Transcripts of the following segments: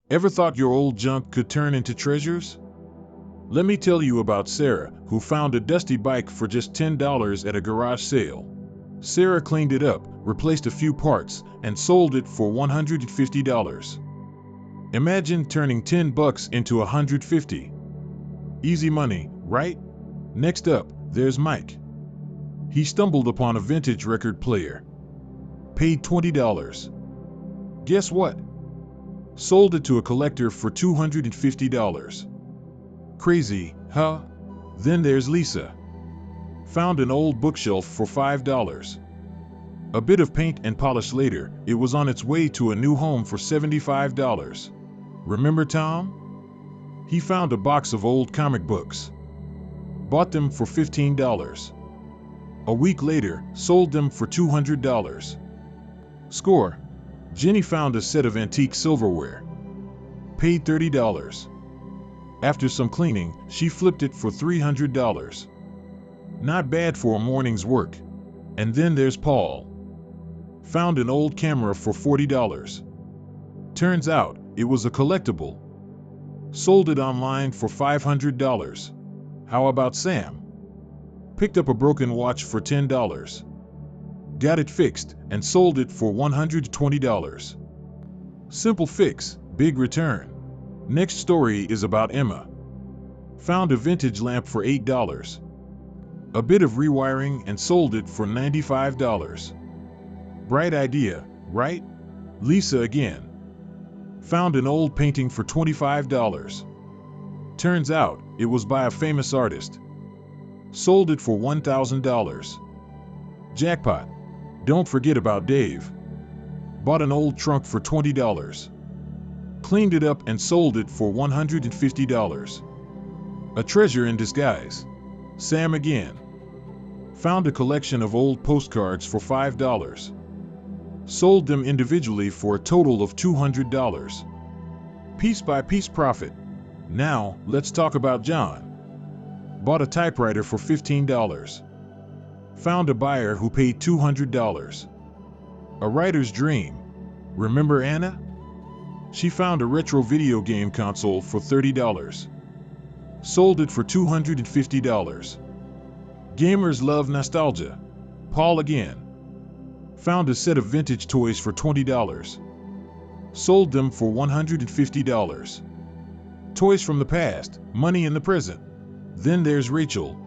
Ever thought your old junk could turn into treasures? Let me tell you about Sarah, who found a dusty bike for just $10 at a garage sale. Sarah cleaned it up, replaced a few parts, and sold it for $150. Imagine turning $10 into $150. Easy money, right? Next up, there's Mike. He stumbled upon a vintage record player. Paid $20. Guess what? Sold it to a collector for $250. Crazy, huh? Then there's Lisa. Found an old bookshelf for $5. A bit of paint and polish later, it was on its way to a new home for $75. Remember Tom? He found a box of old comic books. Bought them for $15. A week later, sold them for $200. Score. Jenny found a set of antique silverware. Paid $30. After some cleaning, she flipped it for $300. Not bad for a morning's work. And then there's Paul. Found an old camera for $40. Turns out, it was a collectible. Sold it online for $500. How about Sam? Picked up a broken watch for $10. Got it fixed and sold it for $120. Simple fix, big return. Next story is about Emma. Found a vintage lamp for $8. A bit of rewiring and sold it for $95. Bright idea, right? Lisa again. Found an old painting for $25. Turns out, it was by a famous artist. Sold it for $1,000. Jackpot. Don't forget about Dave. Bought an old trunk for $20. Cleaned it up and sold it for $150. A treasure in disguise. Sam again. Found a collection of old postcards for $5. Sold them individually for a total of $200. Piece by piece profit. Now, let's talk about John. Bought a typewriter for $15. Found a buyer who paid $200. A writer's dream. Remember Anna? She found a retro video game console for $30. Sold it for $250. Gamers love nostalgia. Paul again. Found a set of vintage toys for $20. Sold them for $150. Toys from the past, money in the present. Then there's Rachel.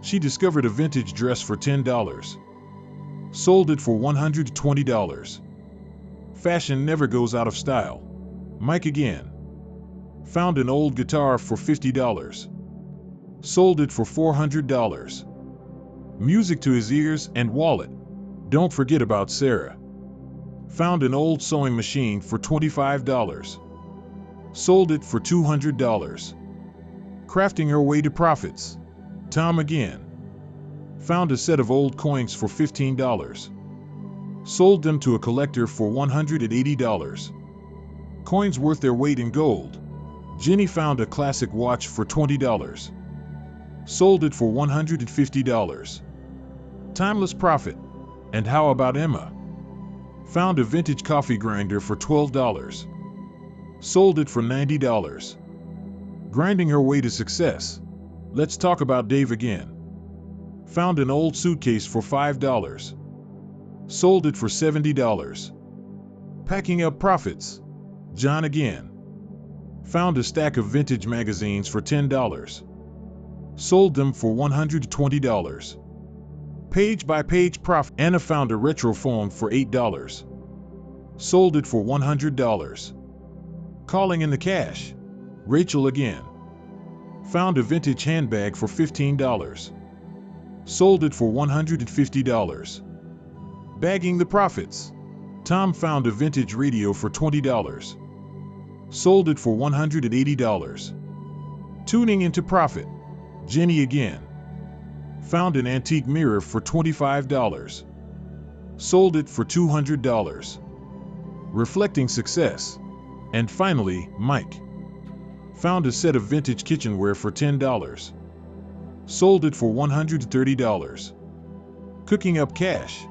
She discovered a vintage dress for $10. Sold it for $120. Fashion never goes out of style. Mike again. Found an old guitar for $50. Sold it for $400. Music to his ears and wallet. Don't forget about Sarah. Found an old sewing machine for $25. Sold it for $200. Crafting her way to profits. Tom again. Found a set of old coins for $15. Sold them to a collector for $180. Coins worth their weight in gold. Jenny found a classic watch for $20. Sold it for $150. Timeless profit. And how about Emma? Found a vintage coffee grinder for $12. Sold it for $90. Grinding her way to success. Let's talk about Dave again. Found an old suitcase for $5. Sold it for $70. Packing up profits. John again. Found a stack of vintage magazines for $10. Sold them for $120. Page by page profit. Anna found a retro phone for $8. Sold it for $100. Calling in the cash. Rachel again. Found a vintage handbag for $15. Sold it for $150. Bagging the profits. Tom found a vintage radio for $20. Sold it for $180. Tuning into profit. Jenny again. Found an antique mirror for $25. Sold it for $200. Reflecting success. And finally, Mike. Found a set of vintage kitchenware for $10. Sold it for $130. Cooking up cash.